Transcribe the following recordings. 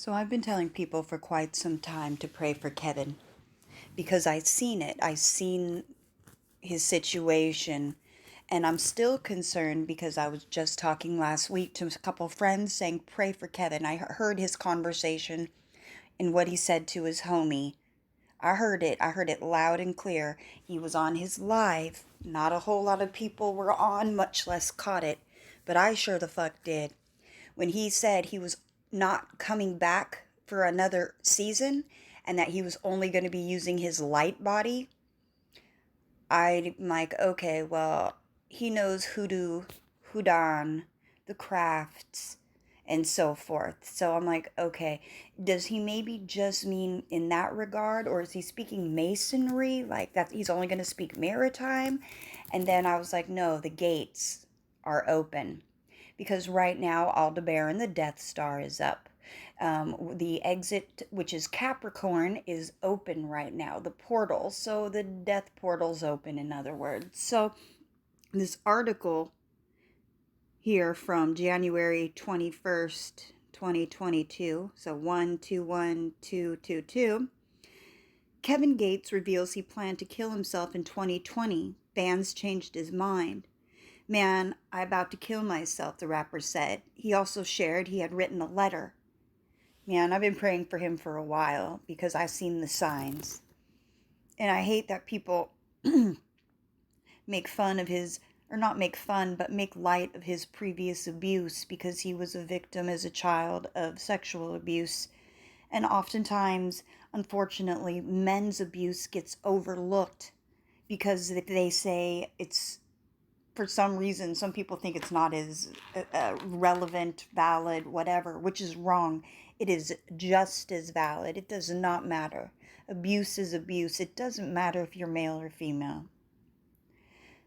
So I've been telling people for quite some time to pray for Kevin because I've seen it. I've seen his situation, and I'm still concerned because I was just talking last week to a couple friends saying pray for Kevin. I heard his conversation and what he said to his homie. I heard it. I heard it loud and clear. He was on his live. Not a whole lot of people were on, much less caught it, but I sure the fuck did. When he said he was not coming back for another season and that he was only going to be using his light body, I'm like, okay, well, he knows hoodoo, houdan, the crafts, and so forth. So I'm like, okay, does he maybe just mean in that regard, or is he speaking masonry, like that he's only going to speak maritime? And then I was like, no, the gates are open because right now Aldebaran, the Death Star, is up. The exit, which is Capricorn, is open right now, the portal. So the death portal's open, in other words. So this article here from January 21st, 2022, so 121222, Kevin Gates reveals he planned to kill himself in 2020. Fans changed his mind. Man, I'm about to kill myself, the rapper said. He also shared he had written a letter. Man, I've been praying for him for a while because I've seen the signs. And I hate that people make fun of his, or not make fun, but make light of his previous abuse because he was a victim as a child of sexual abuse. And oftentimes, unfortunately, men's abuse gets overlooked because they say it's, for some reason, some people think it's not as relevant, valid, whatever, which is wrong. It is just as valid. It does not matter. Abuse is abuse. It doesn't matter if you're male or female.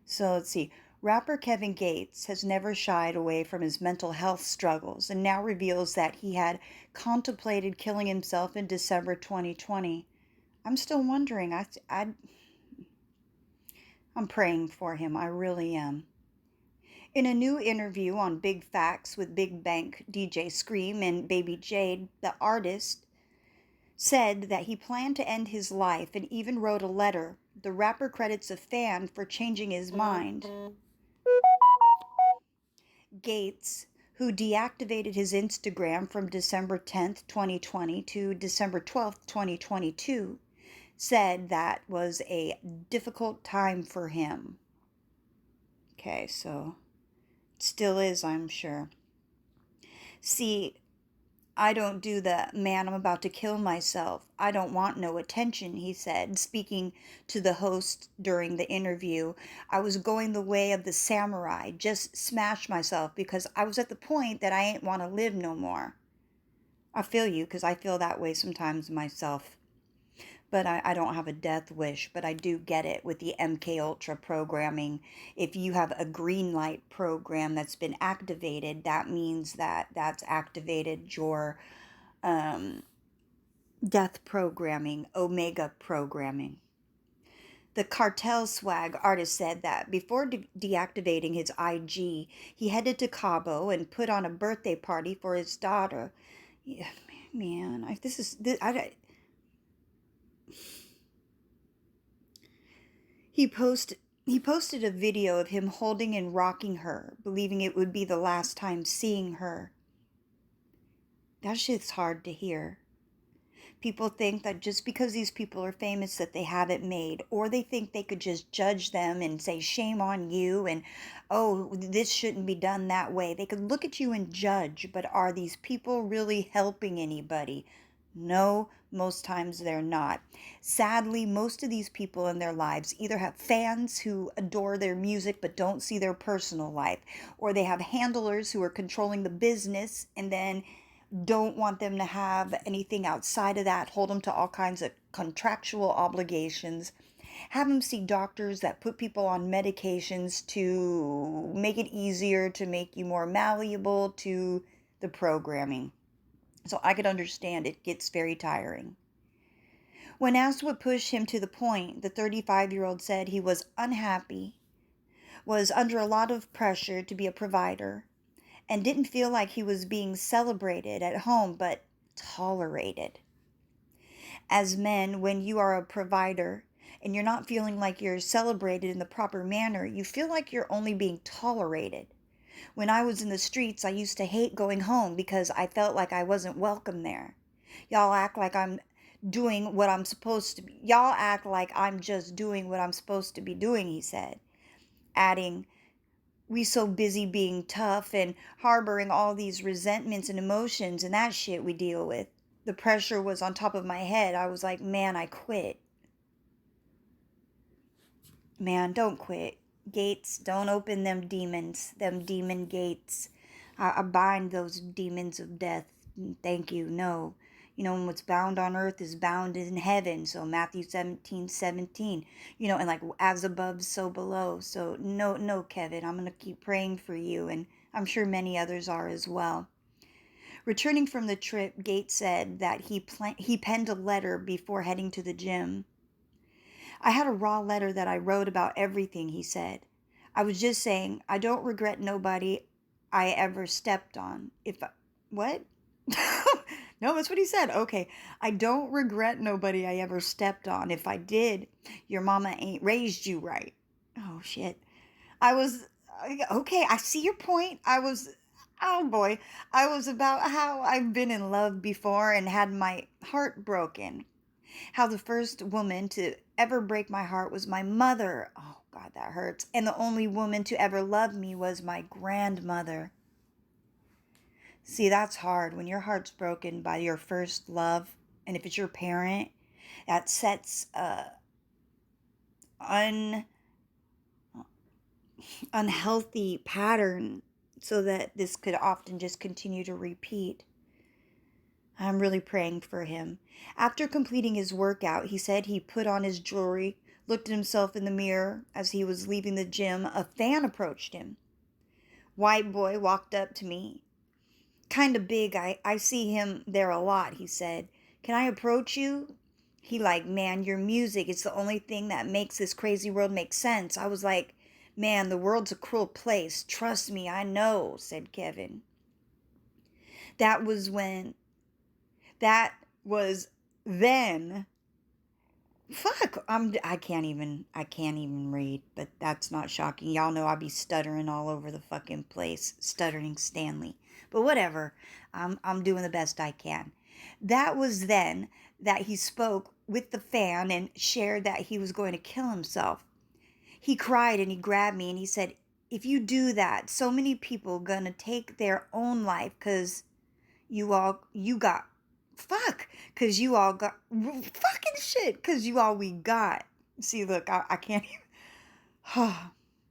So let's see. Rapper Kevin Gates has never shied away from his mental health struggles and now reveals that he had contemplated killing himself in December 2020. I'm still wondering. I'm praying for him. I really am. In a new interview on Big Facts with Big Bank DJ Scream and Baby Jade, the artist said that he planned to end his life and even wrote a letter. The rapper credits a fan for changing his mind. Gates, who deactivated his Instagram from December 10th, 2020 to December 12th, 2022, said that was a difficult time for him. Okay, so it still is, I'm sure. See, I don't do the man, I'm about to kill myself. I don't want no attention, he said, speaking to the host during the interview. I was going the way of the samurai, just smash myself because I was at the point that I ain't want to live no more. I feel you because I feel that way sometimes myself. But I don't have a death wish, but I do get it with the MK Ultra programming. If you have a green light program that's been activated, that means that that's activated your death programming, omega programming. The Cartel Swag artist said that before deactivating his IG, he headed to Cabo and put on a birthday party for his daughter. Yeah, man, He posted a video of him holding and rocking her, believing it would be the last time seeing her. That shit's hard to hear. People think that just because these people are famous that they have it made, or they think they could just judge them and say shame on you and oh, this shouldn't be done that way. They could look at you and judge, but are these people really helping anybody? No, most times they're not. Sadly, most of these people in their lives either have fans who adore their music but don't see their personal life, or they have handlers who are controlling the business and then don't want them to have anything outside of that, hold them to all kinds of contractual obligations, have them see doctors that put people on medications to make it easier, to make you more malleable to the programming. So I could understand it gets very tiring. When asked what pushed him to the point, the 35-year-old said he was unhappy, was under a lot of pressure to be a provider, and didn't feel like he was being celebrated at home, but tolerated. As men, when you are a provider and you're not feeling like you're celebrated in the proper manner, you feel like you're only being tolerated. When I was in the streets, I used to hate going home because I felt like I wasn't welcome there. Y'all act like I'm doing what I'm supposed to be. Y'all act like I'm just doing what I'm supposed to be doing, he said, adding, we so busy being tough and harboring all these resentments and emotions and that shit we deal with. The pressure was on top of my head. I was like, man, I quit. Man, don't quit. Gates, don't open them demons, them demon gates. I bind those demons of death. Thank you. No. What's bound on earth is bound in heaven. So Mathew 17:17. And like as above, so below. So no, Kevin, I'm going to keep praying for you. And I'm sure many others are as well. Returning from the trip, Gates said that he penned a letter before heading to the gym. I had a raw letter that I wrote about everything, he said. I was just saying, I don't regret nobody I ever stepped on. What? No, that's what he said. Okay. I don't regret nobody I ever stepped on. If I did, your mama ain't raised you right. Oh, shit. Okay, I see your point. Oh boy. I was about how I've been in love before and had my heart broken. How the first woman to ever break my heart was my mother. Oh, God, that hurts. And the only woman to ever love me was my grandmother. See, that's hard when your heart's broken by your first love. And if it's your parent, that sets a unhealthy pattern so that this could often just continue to repeat. I'm really praying for him. After completing his workout, he said he put on his jewelry, looked at himself in the mirror. As he was leaving the gym, a fan approached him. White boy walked up to me. Kind of big. I see him there a lot, he said. Can I approach you? He like, man, your music, it's the only thing that makes this crazy world make sense. I was like, man, the world's a cruel place. Trust me, I know, said Kevin. That was then. Fuck, I can't even read, but that's not shocking. Y'all know I be stuttering all over the fucking place, stuttering Stanley. But whatever, I'm doing the best I can. That was then that he spoke with the fan and shared that he was going to kill himself. He cried and he grabbed me and he said, if you do that, so many people gonna take their own life because you got fucking shit, because you all we got. See, look, I can't even,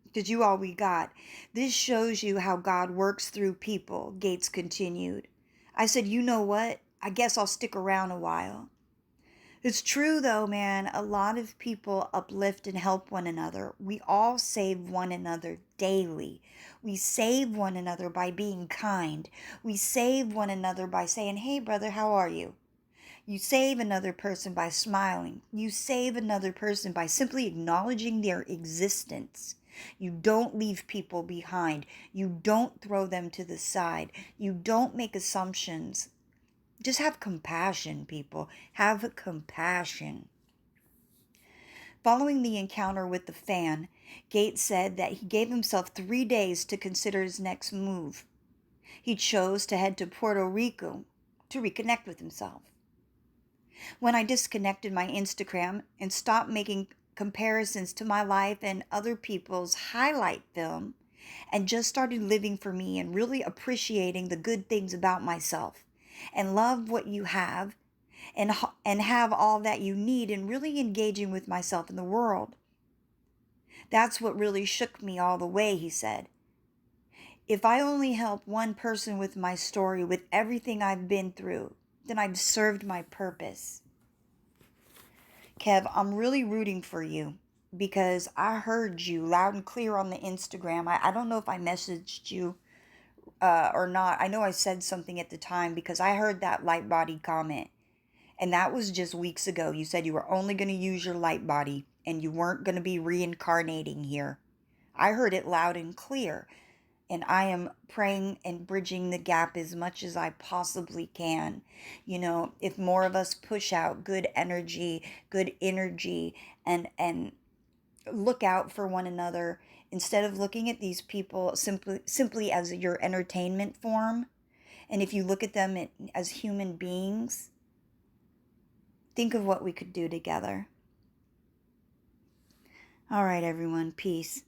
because you all we got. This shows you how God works through people, Gates continued. I said, you know what? I guess I'll stick around a while. It's true though, man. A lot of people uplift and help one another. We all save one another daily. We save one another by being kind. We save one another by saying, hey brother, how are you? You save another person by smiling. You save another person by simply acknowledging their existence. You don't leave people behind. You don't throw them to the side. You don't make assumptions. Just have compassion, people. Have compassion. Following the encounter with the fan, Gates said that he gave himself 3 days to consider his next move. He chose to head to Puerto Rico to reconnect with himself. When I disconnected my Instagram and stopped making comparisons to my life and other people's highlight film and just started living for me and really appreciating the good things about myself and love what you have and have all that you need and really engaging with myself in the world. That's what really shook me all the way, he said. If I only help one person with my story, with everything I've been through, then I've served my purpose. Kev, I'm really rooting for you because I heard you loud and clear on the Instagram. I don't know if I messaged you or not. I know I said something at the time because I heard that light body comment. And that was just weeks ago. You said you were only going to use your light body and you weren't going to be reincarnating here. I heard it loud and clear. And I am praying and bridging the gap as much as I possibly can. You know, if more of us push out good energy, and look out for one another instead of looking at these people simply as your entertainment form, and if you look at them as human beings, think of what we could do together. All right, everyone, peace.